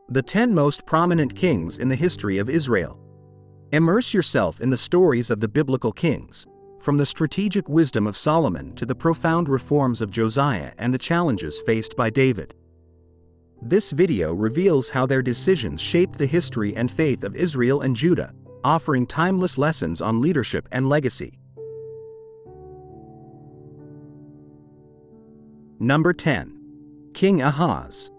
The 10 most prominent kings in the history of Israel. Immerse yourself in the stories of the biblical kings, from the strategic wisdom of Solomon to the profound reforms of Josiah and the challenges faced by David. This video reveals how their decisions shaped the history and faith of Israel and Judah, offering timeless lessons on leadership and legacy. Number 10. King Ahaz.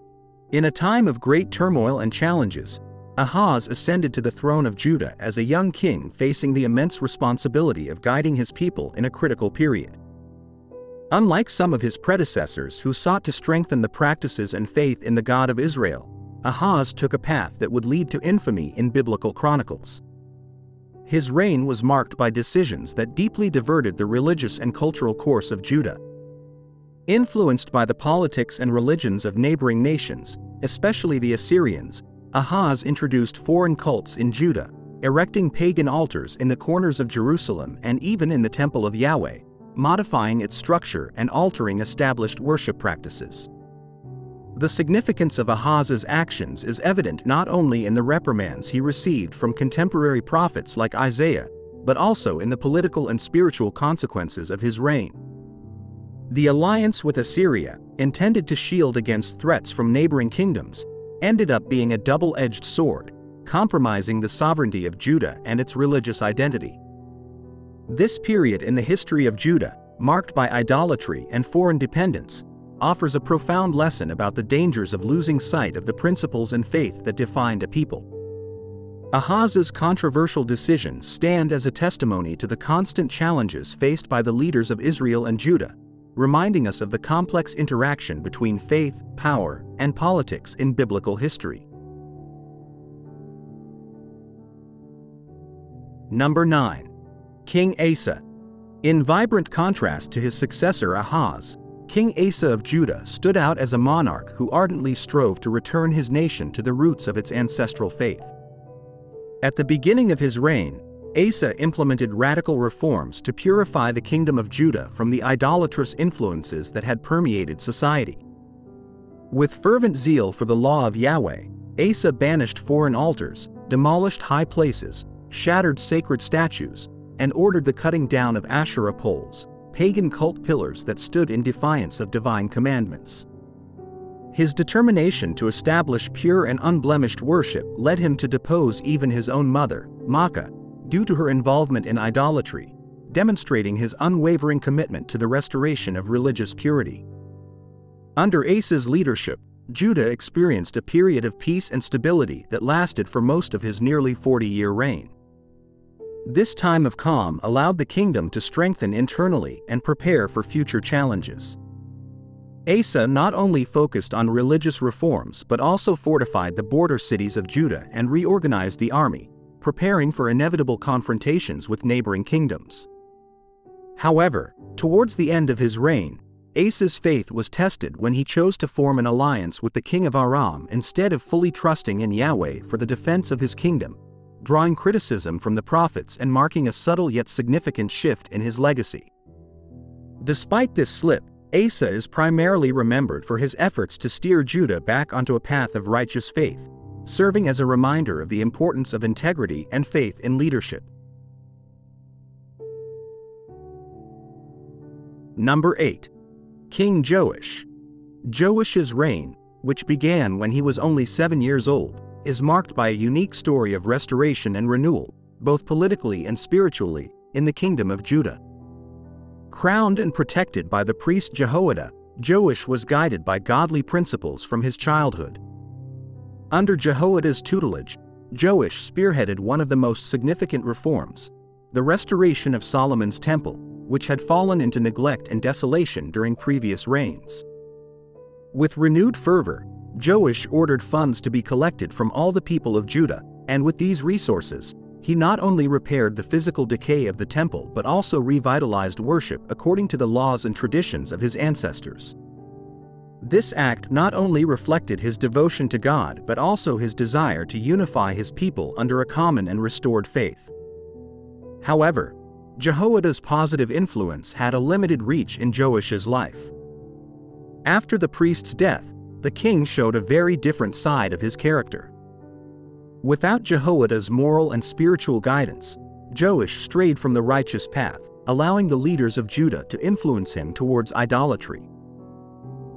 In a time of great turmoil and challenges, Ahaz ascended to the throne of Judah as a young king facing the immense responsibility of guiding his people in a critical period. Unlike some of his predecessors who sought to strengthen the practices and faith in the God of Israel, Ahaz took a path that would lead to infamy in biblical chronicles. His reign was marked by decisions that deeply diverted the religious and cultural course of Judah. Influenced by the politics and religions of neighboring nations, especially the Assyrians, Ahaz introduced foreign cults in Judah, erecting pagan altars in the corners of Jerusalem and even in the Temple of Yahweh, modifying its structure and altering established worship practices. The significance of Ahaz's actions is evident not only in the reprimands he received from contemporary prophets like Isaiah, but also in the political and spiritual consequences of his reign. The alliance with Assyria, intended to shield against threats from neighboring kingdoms, ended up being a double-edged sword, compromising the sovereignty of Judah and its religious identity. This period in the history of Judah, marked by idolatry and foreign dependence, offers a profound lesson about the dangers of losing sight of the principles and faith that defined a people. Ahaz's controversial decisions stand as a testimony to the constant challenges faced by the leaders of Israel and Judah, reminding us of the complex interaction between faith, power, and politics in biblical history. Number 9. King Asa. In vibrant contrast to his successor Ahaz, King Asa of Judah stood out as a monarch who ardently strove to return his nation to the roots of its ancestral faith. At the beginning of his reign, Asa implemented radical reforms to purify the kingdom of Judah from the idolatrous influences that had permeated society. With fervent zeal for the law of Yahweh, Asa banished foreign altars, demolished high places, shattered sacred statues, and ordered the cutting down of Asherah poles, pagan cult pillars that stood in defiance of divine commandments. His determination to establish pure and unblemished worship led him to depose even his own mother, Maacah, due to her involvement in idolatry, demonstrating his unwavering commitment to the restoration of religious purity. Under Asa's leadership, Judah experienced a period of peace and stability that lasted for most of his nearly 40-year reign. This time of calm allowed the kingdom to strengthen internally and prepare for future challenges. Asa not only focused on religious reforms but also fortified the border cities of Judah and reorganized the army, preparing for inevitable confrontations with neighboring kingdoms. However, towards the end of his reign, Asa's faith was tested when he chose to form an alliance with the king of Aram instead of fully trusting in Yahweh for the defense of his kingdom, drawing criticism from the prophets and marking a subtle yet significant shift in his legacy. Despite this slip, Asa is primarily remembered for his efforts to steer Judah back onto a path of righteous faith, serving as a reminder of the importance of integrity and faith in leadership. Number 8. King Joash. Joash's reign, which began when he was only 7 years old, is marked by a unique story of restoration and renewal, both politically and spiritually, in the kingdom of Judah. Crowned and protected by the priest Jehoiada, Joash was guided by godly principles from his childhood. Under Jehoiada's tutelage, Joash spearheaded one of the most significant reforms, the restoration of Solomon's temple, which had fallen into neglect and desolation during previous reigns. With renewed fervor, Joash ordered funds to be collected from all the people of Judah, and with these resources, he not only repaired the physical decay of the temple but also revitalized worship according to the laws and traditions of his ancestors. This act not only reflected his devotion to God but also his desire to unify his people under a common and restored faith. However, Jehoiada's positive influence had a limited reach in Joash's life. After the priest's death, the king showed a very different side of his character. Without Jehoiada's moral and spiritual guidance, Joash strayed from the righteous path, allowing the leaders of Judah to influence him towards idolatry.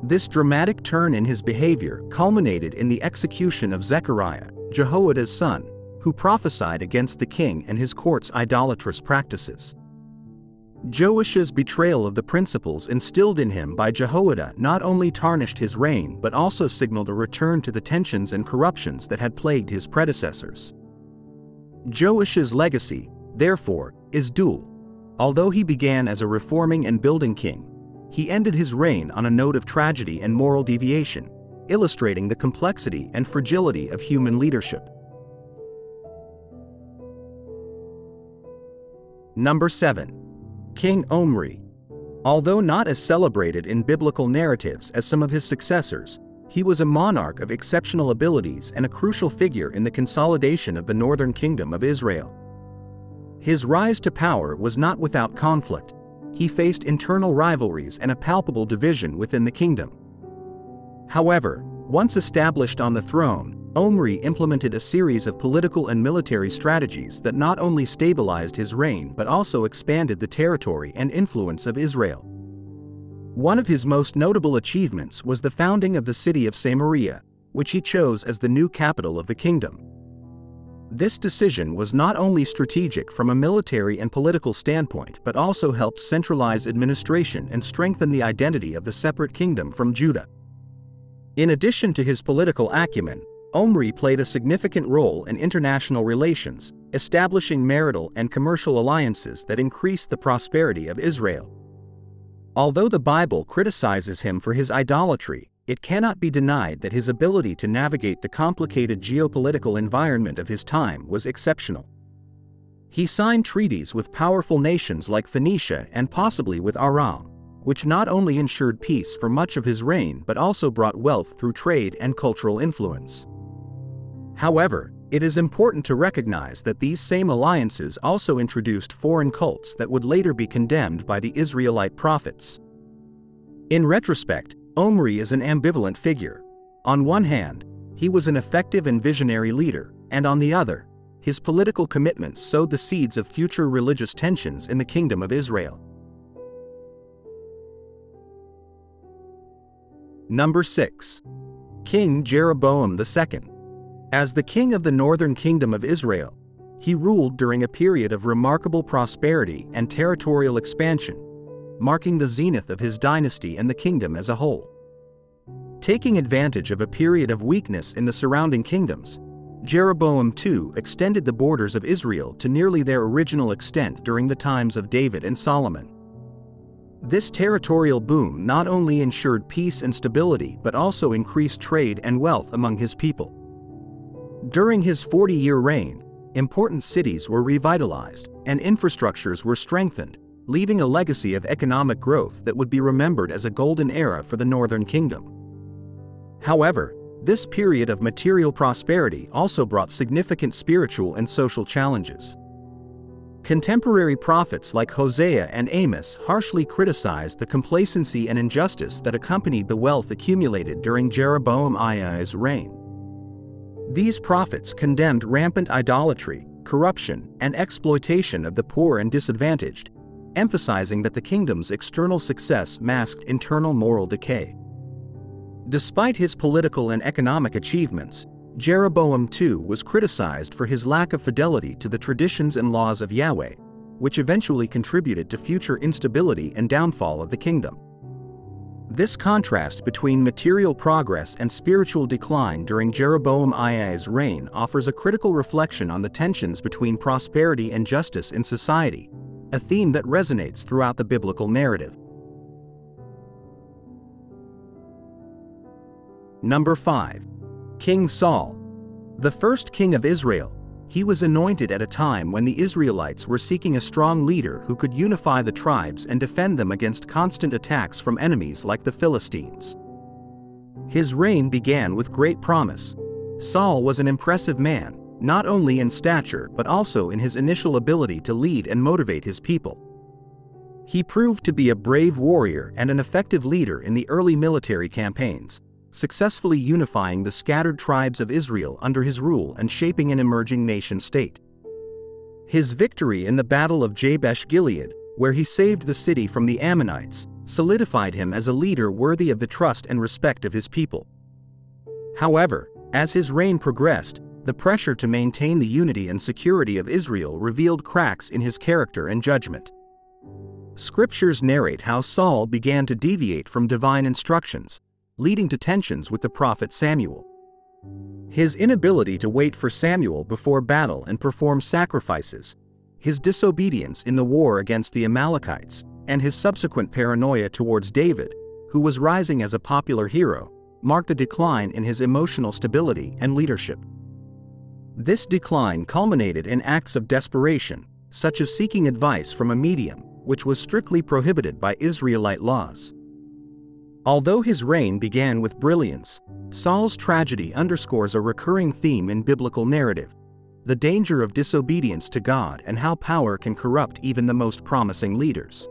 This dramatic turn in his behavior culminated in the execution of Zechariah, Jehoiada's son, who prophesied against the king and his court's idolatrous practices. Joash's betrayal of the principles instilled in him by Jehoiada not only tarnished his reign but also signaled a return to the tensions and corruptions that had plagued his predecessors. Joash's legacy, therefore, is dual. Although he began as a reforming and building king, he ended his reign on a note of tragedy and moral deviation, illustrating the complexity and fragility of human leadership. Number 7. King Omri. Although not as celebrated in biblical narratives as some of his successors, he was a monarch of exceptional abilities and a crucial figure in the consolidation of the northern kingdom of Israel. His rise to power was not without conflict. He faced internal rivalries and a palpable division within the kingdom. However, once established on the throne, Omri implemented a series of political and military strategies that not only stabilized his reign but also expanded the territory and influence of Israel. One of his most notable achievements was the founding of the city of Samaria, which he chose as the new capital of the kingdom. This decision was not only strategic from a military and political standpoint but also helped centralize administration and strengthen the identity of the separate kingdom from Judah. In addition to his political acumen, Omri played a significant role in international relations, establishing marital and commercial alliances that increased the prosperity of Israel. Although the Bible criticizes him for his idolatry, it cannot be denied that his ability to navigate the complicated geopolitical environment of his time was exceptional. He signed treaties with powerful nations like Phoenicia and possibly with Aram, which not only ensured peace for much of his reign but also brought wealth through trade and cultural influence. However, it is important to recognize that these same alliances also introduced foreign cults that would later be condemned by the Israelite prophets. In retrospect, Omri is an ambivalent figure. On one hand, he was an effective and visionary leader, and on the other, his political commitments sowed the seeds of future religious tensions in the kingdom of Israel. Number 6. King Jeroboam II. As the king of the northern kingdom of Israel, he ruled during a period of remarkable prosperity and territorial expansion, marking the zenith of his dynasty and the kingdom as a whole. Taking advantage of a period of weakness in the surrounding kingdoms, Jeroboam II extended the borders of Israel to nearly their original extent during the times of David and Solomon. This territorial boom not only ensured peace and stability but also increased trade and wealth among his people. During his 40-year reign, important cities were revitalized and infrastructures were strengthened, leaving a legacy of economic growth that would be remembered as a golden era for the northern kingdom. However, this period of material prosperity also brought significant spiritual and social challenges. Contemporary prophets like Hosea and Amos harshly criticized the complacency and injustice that accompanied the wealth accumulated during Jeroboam's reign. These prophets condemned rampant idolatry, corruption, and exploitation of the poor and disadvantaged, emphasizing that the kingdom's external success masked internal moral decay. Despite his political and economic achievements, Jeroboam II was criticized for his lack of fidelity to the traditions and laws of Yahweh, which eventually contributed to future instability and downfall of the kingdom. This contrast between material progress and spiritual decline during Jeroboam's reign offers a critical reflection on the tensions between prosperity and justice in society, a theme that resonates throughout the biblical narrative. Number 5. King Saul. The first king of Israel, he was anointed at a time when the Israelites were seeking a strong leader who could unify the tribes and defend them against constant attacks from enemies like the Philistines. His reign began with great promise. Saul was an impressive man, not only in stature but also in his initial ability to lead and motivate his people. He proved to be a brave warrior and an effective leader in the early military campaigns, successfully unifying the scattered tribes of Israel under his rule and shaping an emerging nation-state. His victory in the Battle of Jabesh-Gilead, where he saved the city from the Ammonites, solidified him as a leader worthy of the trust and respect of his people. However, as his reign progressed, the pressure to maintain the unity and security of Israel revealed cracks in his character and judgment. Scriptures narrate how Saul began to deviate from divine instructions, leading to tensions with the prophet Samuel. His inability to wait for Samuel before battle and perform sacrifices, his disobedience in the war against the Amalekites, and his subsequent paranoia towards David, who was rising as a popular hero, marked a decline in his emotional stability and leadership. This decline culminated in acts of desperation, such as seeking advice from a medium, which was strictly prohibited by Israelite laws. Although his reign began with brilliance, Saul's tragedy underscores a recurring theme in biblical narrative: the danger of disobedience to God and how power can corrupt even the most promising leaders.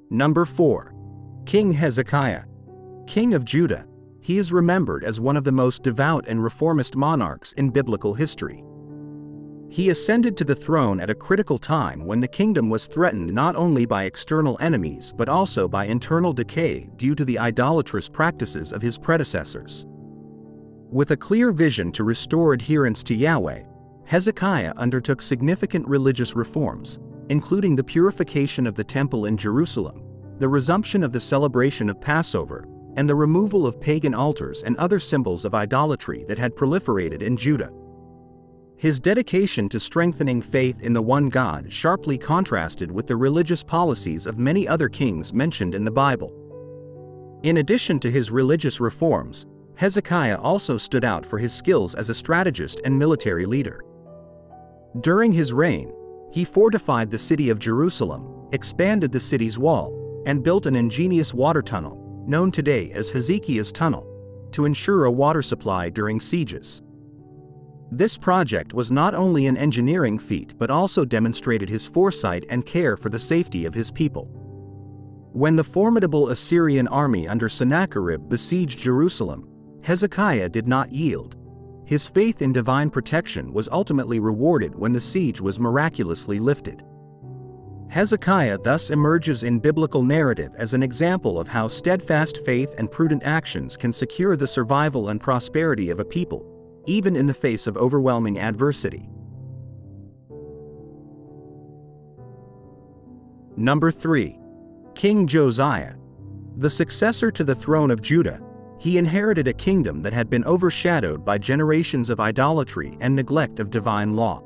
Number 4. King Hezekiah. King of Judah, he is remembered as one of the most devout and reformist monarchs in biblical history. He ascended to the throne at a critical time when the kingdom was threatened not only by external enemies but also by internal decay due to the idolatrous practices of his predecessors. With a clear vision to restore adherence to Yahweh, Hezekiah undertook significant religious reforms, including the purification of the temple in Jerusalem, the resumption of the celebration of Passover, and the removal of pagan altars and other symbols of idolatry that had proliferated in Judah. His dedication to strengthening faith in the one God sharply contrasted with the religious policies of many other kings mentioned in the Bible. In addition to his religious reforms, Hezekiah also stood out for his skills as a strategist and military leader. During his reign, he fortified the city of Jerusalem, expanded the city's wall, and built an ingenious water tunnel, known today as Hezekiah's Tunnel, to ensure a water supply during sieges. This project was not only an engineering feat but also demonstrated his foresight and care for the safety of his people. When the formidable Assyrian army under Sennacherib besieged Jerusalem, Hezekiah did not yield. His faith in divine protection was ultimately rewarded when the siege was miraculously lifted. Hezekiah thus emerges in biblical narrative as an example of how steadfast faith and prudent actions can secure the survival and prosperity of a people, even in the face of overwhelming adversity. Number 3. King Josiah. The successor to the throne of Judah, he inherited a kingdom that had been overshadowed by generations of idolatry and neglect of divine law.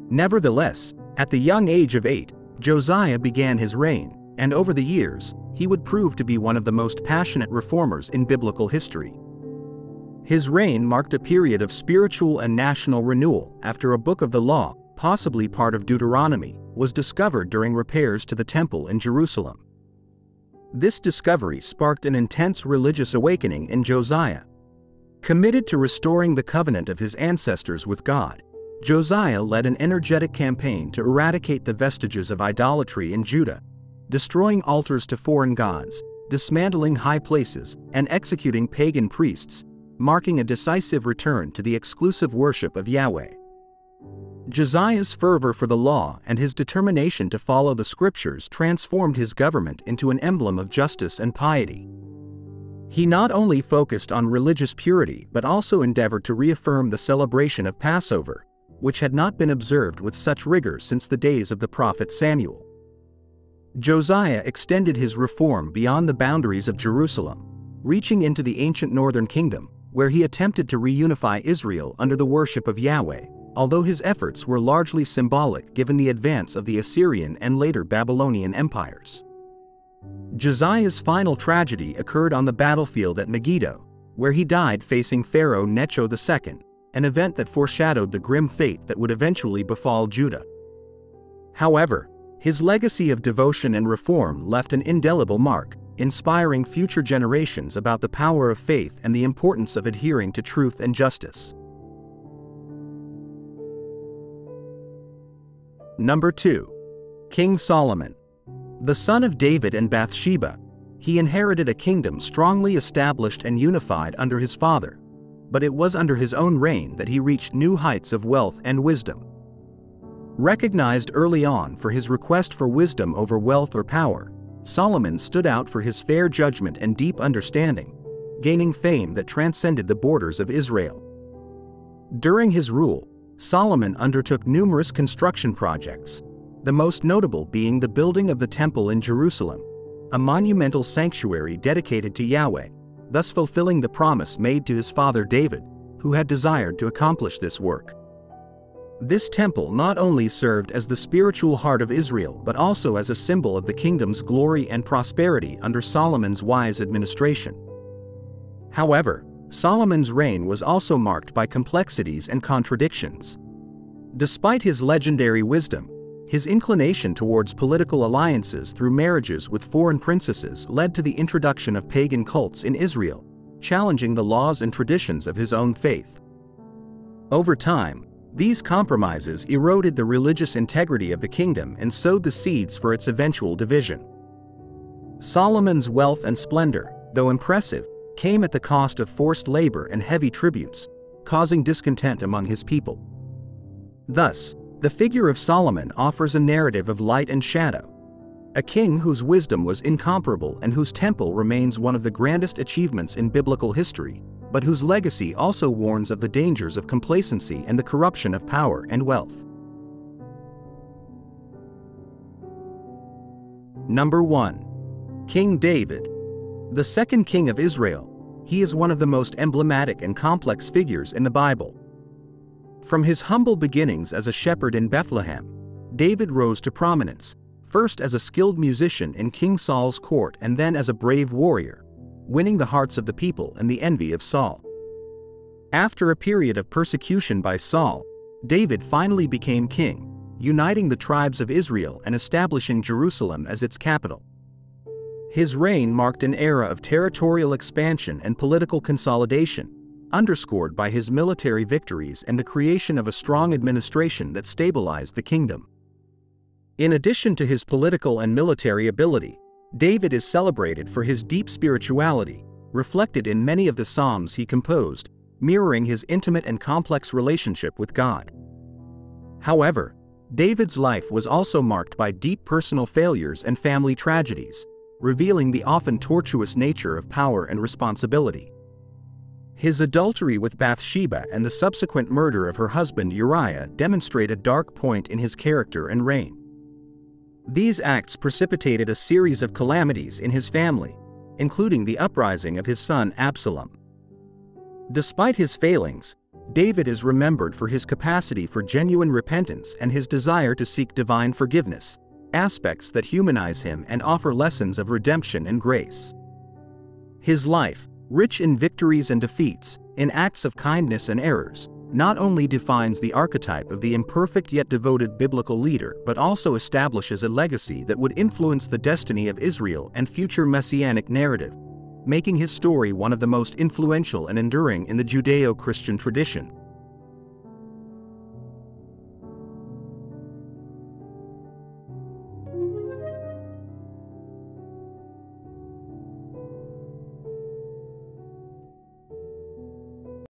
Nevertheless, at the young age of 8, Josiah began his reign, and over the years, he would prove to be one of the most passionate reformers in biblical history. His reign marked a period of spiritual and national renewal after a book of the law, possibly part of Deuteronomy, was discovered during repairs to the temple in Jerusalem. This discovery sparked an intense religious awakening in Josiah. Committed to restoring the covenant of his ancestors with God, Josiah led an energetic campaign to eradicate the vestiges of idolatry in Judah, destroying altars to foreign gods, dismantling high places, and executing pagan priests, marking a decisive return to the exclusive worship of Yahweh. Josiah's fervor for the law and his determination to follow the scriptures transformed his government into an emblem of justice and piety. He not only focused on religious purity but also endeavored to reaffirm the celebration of Passover, which had not been observed with such rigor since the days of the prophet Samuel. Josiah extended his reform beyond the boundaries of Jerusalem, reaching into the ancient northern kingdom, where he attempted to reunify Israel under the worship of Yahweh, although his efforts were largely symbolic given the advance of the Assyrian and later Babylonian empires. Josiah's final tragedy occurred on the battlefield at Megiddo, where he died facing Pharaoh Necho II, an event that foreshadowed the grim fate that would eventually befall Judah. However, his legacy of devotion and reform left an indelible mark, inspiring future generations about the power of faith and the importance of adhering to truth and justice. Number 2. King Solomon. The son of David and Bathsheba, he inherited a kingdom strongly established and unified under his father, but it was under his own reign that he reached new heights of wealth and wisdom. Recognized early on for his request for wisdom over wealth or power, Solomon stood out for his fair judgment and deep understanding, gaining fame that transcended the borders of Israel. During his rule, Solomon undertook numerous construction projects, the most notable being the building of the Temple in Jerusalem, a monumental sanctuary dedicated to Yahweh, thus fulfilling the promise made to his father David, who had desired to accomplish this work. This temple not only served as the spiritual heart of Israel but also as a symbol of the kingdom's glory and prosperity under Solomon's wise administration. However, Solomon's reign was also marked by complexities and contradictions. Despite his legendary wisdom, his inclination towards political alliances through marriages with foreign princesses led to the introduction of pagan cults in Israel, challenging the laws and traditions of his own faith. Over time, these compromises eroded the religious integrity of the kingdom and sowed the seeds for its eventual division. Solomon's wealth and splendor, though impressive, came at the cost of forced labor and heavy tributes, causing discontent among his people. Thus, the figure of Solomon offers a narrative of light and shadow, a king whose wisdom was incomparable and whose temple remains one of the grandest achievements in biblical history, but whose legacy also warns of the dangers of complacency and the corruption of power and wealth. Number 1. King David. The second king of Israel, he is one of the most emblematic and complex figures in the Bible. From his humble beginnings as a shepherd in Bethlehem, David rose to prominence, first as a skilled musician in King Saul's court and then as a brave warrior, winning the hearts of the people and the envy of Saul. After a period of persecution by Saul, David finally became king, uniting the tribes of Israel and establishing Jerusalem as its capital. His reign marked an era of territorial expansion and political consolidation, underscored by his military victories and the creation of a strong administration that stabilized the kingdom. In addition to his political and military ability, David is celebrated for his deep spirituality, reflected in many of the psalms he composed, mirroring his intimate and complex relationship with God. However, David's life was also marked by deep personal failures and family tragedies, revealing the often tortuous nature of power and responsibility. His adultery with Bathsheba and the subsequent murder of her husband Uriah demonstrate a dark point in his character and reign. These acts precipitated a series of calamities in his family, including the uprising of his son Absalom. Despite his failings, David is remembered for his capacity for genuine repentance and his desire to seek divine forgiveness, aspects that humanize him and offer lessons of redemption and grace. His life, rich in victories and defeats, in acts of kindness and errors, not only defines the archetype of the imperfect yet devoted biblical leader but also establishes a legacy that would influence the destiny of Israel and future messianic narrative, making his story one of the most influential and enduring in the Judeo-Christian tradition.